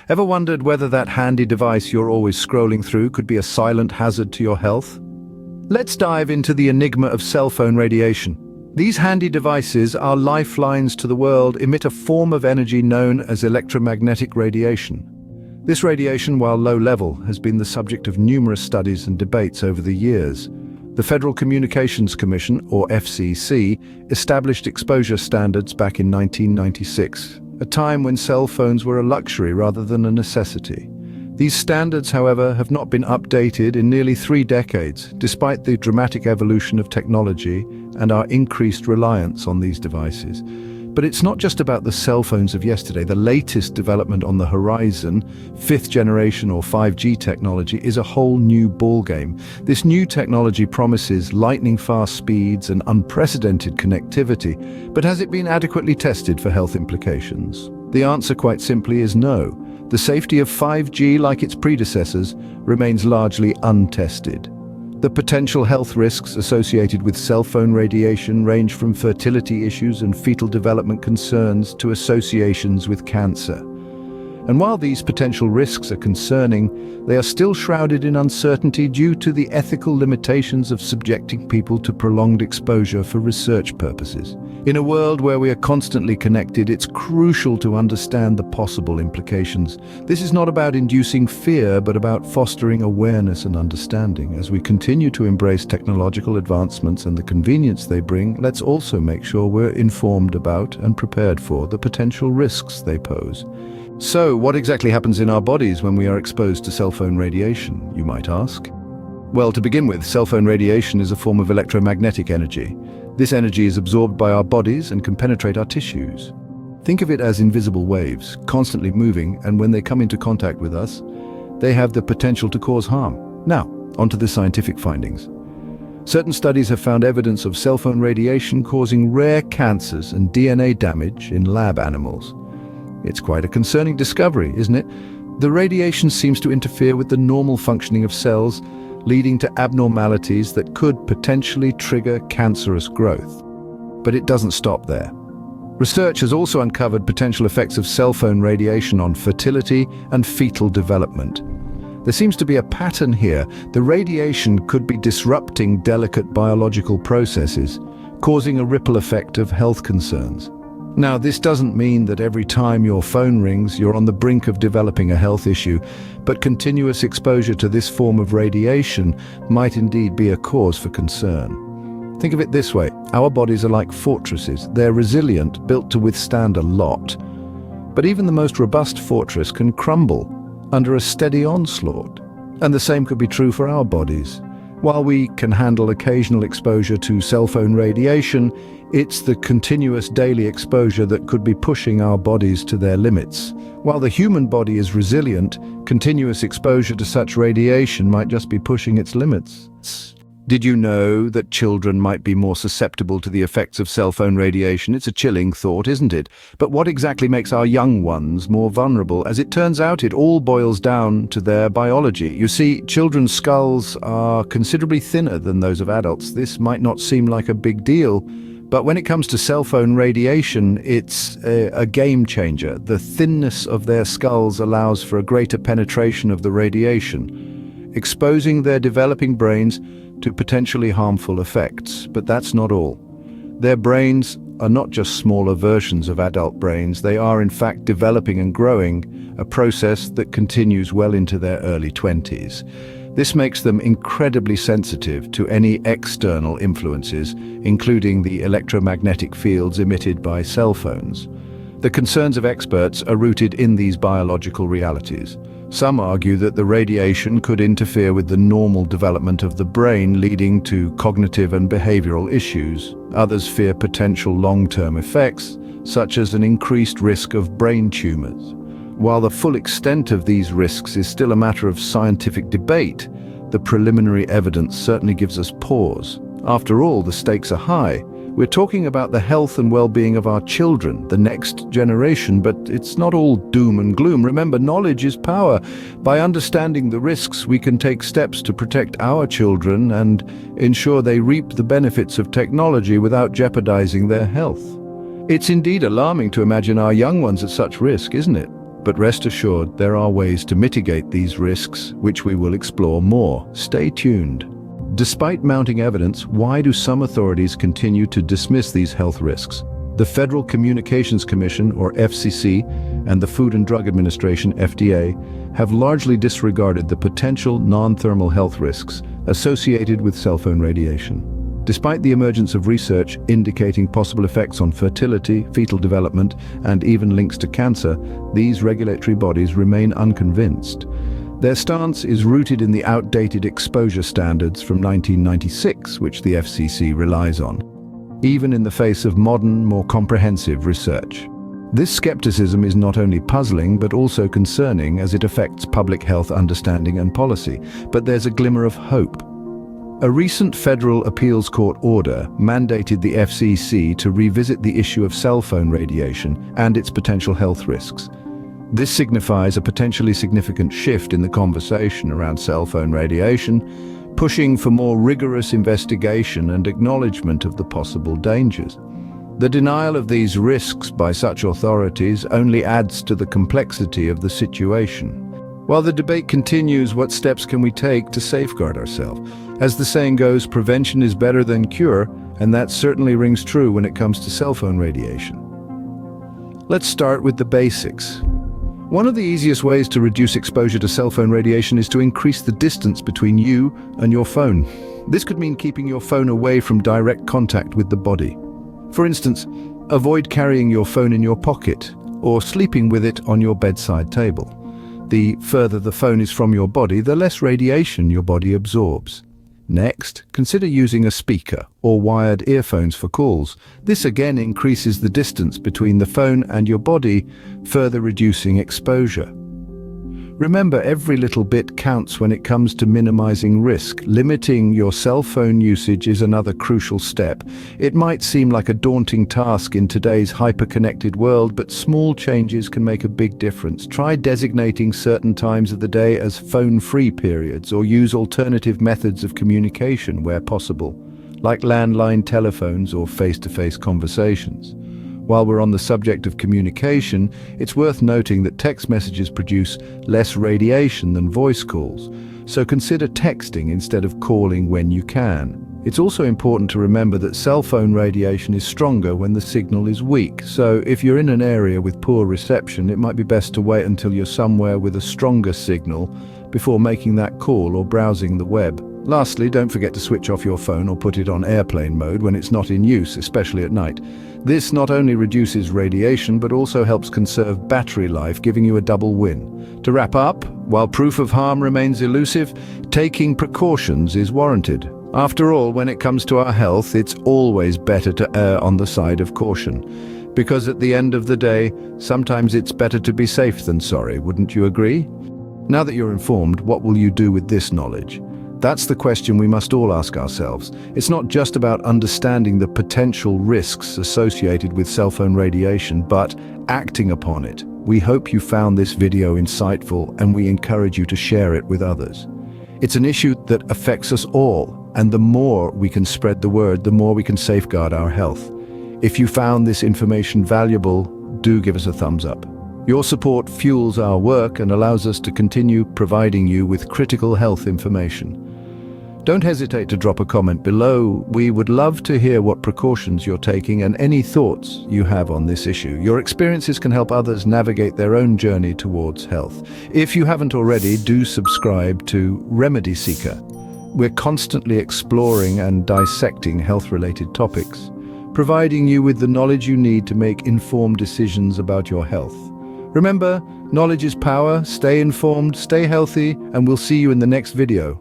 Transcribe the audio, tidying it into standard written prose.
Ever wondered whether that handy device you're always scrolling through could be a silent hazard to your health? Let's dive into the enigma of cell phone radiation. These handy devices, our lifelines to the world, emit a form of energy known as electromagnetic radiation. This radiation, while low level, has been the subject of numerous studies and debates over the years. The Federal Communications Commission, or FCC, established exposure standards back in 1996, a time when cell phones were a luxury rather than a necessity. These standards, however, have not been updated in nearly 3 decades, despite the dramatic evolution of technology and our increased reliance on these devices. But it's not just about the cell phones of yesterday. The latest development on the horizon, 5th generation or 5G technology, is a whole new ballgame. This new technology promises lightning-fast speeds and unprecedented connectivity, but has it been adequately tested for health implications? The answer, quite simply, is no. The safety of 5G, like its predecessors, remains largely untested. The potential health risks associated with cell phone radiation range from fertility issues and fetal development concerns to associations with cancer. And while these potential risks are concerning, they are still shrouded in uncertainty due to the ethical limitations of subjecting people to prolonged exposure for research purposes. In a world where we are constantly connected, it's crucial to understand the possible implications. This is not about inducing fear, but about fostering awareness and understanding. As we continue to embrace technological advancements and the convenience they bring, let's also make sure we're informed about and prepared for the potential risks they pose. So, what exactly happens in our bodies when we are exposed to cell phone radiation, you might ask? Well, to begin with, cell phone radiation is a form of electromagnetic energy. This energy is absorbed by our bodies and can penetrate our tissues. Think of it as invisible waves, constantly moving, and when they come into contact with us, they have the potential to cause harm. Now, onto the scientific findings. Certain studies have found evidence of cell phone radiation causing rare cancers and DNA damage in lab animals. It's quite a concerning discovery, isn't it? The radiation seems to interfere with the normal functioning of cells, leading to abnormalities that could potentially trigger cancerous growth. But it doesn't stop there. Research has also uncovered potential effects of cell phone radiation on fertility and fetal development. There seems to be a pattern here. The radiation could be disrupting delicate biological processes, causing a ripple effect of health concerns. Now, this doesn't mean that every time your phone rings, you're on the brink of developing a health issue, but continuous exposure to this form of radiation might indeed be a cause for concern. Think of it this way: our bodies are like fortresses. They're resilient, built to withstand a lot. But even the most robust fortress can crumble under a steady onslaught. And the same could be true for our bodies. While we can handle occasional exposure to cell phone radiation, it's the continuous daily exposure that could be pushing our bodies to their limits. While the human body is resilient, continuous exposure to such radiation might just be pushing its limits. Did you know that children might be more susceptible to the effects of cell phone radiation? It's a chilling thought, isn't it? But what exactly makes our young ones more vulnerable? As it turns out, it all boils down to their biology. You see, children's skulls are considerably thinner than those of adults. This might not seem like a big deal, but when it comes to cell phone radiation, it's a game changer. The thinness of their skulls allows for a greater penetration of the radiation, exposing their developing brains to potentially harmful effects. But that's not all. Their brains are not just smaller versions of adult brains. They are in fact developing and growing, a process that continues well into their early 20s. This makes them incredibly sensitive to any external influences, including the electromagnetic fields emitted by cell phones. The concerns of experts are rooted in these biological realities. Some argue that the radiation could interfere with the normal development of the brain, leading to cognitive and behavioral issues. Others fear potential long-term effects, such as an increased risk of brain tumors. While the full extent of these risks is still a matter of scientific debate, the preliminary evidence certainly gives us pause. After all, the stakes are high. We're talking about the health and well-being of our children, the next generation, but it's not all doom and gloom. Remember, knowledge is power. By understanding the risks, we can take steps to protect our children and ensure they reap the benefits of technology without jeopardizing their health. It's indeed alarming to imagine our young ones at such risk, isn't it? But rest assured, there are ways to mitigate these risks, which we will explore more. Stay tuned. Despite mounting evidence, why do some authorities continue to dismiss these health risks? The Federal Communications Commission, or FCC, and the Food and Drug Administration, FDA, have largely disregarded the potential non-thermal health risks associated with cell phone radiation. Despite the emergence of research indicating possible effects on fertility, fetal development, and even links to cancer, these regulatory bodies remain unconvinced. Their stance is rooted in the outdated exposure standards from 1996, which the FCC relies on, even in the face of modern, more comprehensive research. This skepticism is not only puzzling, but also concerning as it affects public health understanding and policy. But there's a glimmer of hope. A recent federal appeals court order mandated the FCC to revisit the issue of cell phone radiation and its potential health risks. This signifies a potentially significant shift in the conversation around cell phone radiation, pushing for more rigorous investigation and acknowledgement of the possible dangers. The denial of these risks by such authorities only adds to the complexity of the situation. While the debate continues, what steps can we take to safeguard ourselves? As the saying goes, prevention is better than cure, and that certainly rings true when it comes to cell phone radiation. Let's start with the basics. One of the easiest ways to reduce exposure to cell phone radiation is to increase the distance between you and your phone. This could mean keeping your phone away from direct contact with the body. For instance, avoid carrying your phone in your pocket or sleeping with it on your bedside table. The further the phone is from your body, the less radiation your body absorbs. Next, consider using a speaker or wired earphones for calls. This again increases the distance between the phone and your body, further reducing exposure. Remember, every little bit counts when it comes to minimizing risk. Limiting your cell phone usage is another crucial step. It might seem like a daunting task in today's hyper-connected world, but small changes can make a big difference. Try designating certain times of the day as phone-free periods, or use alternative methods of communication where possible, like landline telephones or face-to-face conversations. While we're on the subject of communication, it's worth noting that text messages produce less radiation than voice calls, so consider texting instead of calling when you can. It's also important to remember that cell phone radiation is stronger when the signal is weak, so if you're in an area with poor reception, it might be best to wait until you're somewhere with a stronger signal before making that call or browsing the web. Lastly, don't forget to switch off your phone or put it on airplane mode when it's not in use, especially at night. This not only reduces radiation, but also helps conserve battery life, giving you a double win. To wrap up, while proof of harm remains elusive, taking precautions is warranted. After all, when it comes to our health, it's always better to err on the side of caution. Because at the end of the day, sometimes it's better to be safe than sorry, wouldn't you agree? Now that you're informed, what will you do with this knowledge? That's the question we must all ask ourselves. It's not just about understanding the potential risks associated with cell phone radiation, but acting upon it. We hope you found this video insightful, and we encourage you to share it with others. It's an issue that affects us all, and the more we can spread the word, the more we can safeguard our health. If you found this information valuable, do give us a thumbs up. Your support fuels our work and allows us to continue providing you with critical health information. Don't hesitate to drop a comment below. We would love to hear what precautions you're taking and any thoughts you have on this issue. Your experiences can help others navigate their own journey towards health. If you haven't already, do subscribe to Remedy Seeker. We're constantly exploring and dissecting health-related topics, providing you with the knowledge you need to make informed decisions about your health. Remember, knowledge is power. Stay informed, stay healthy, and we'll see you in the next video.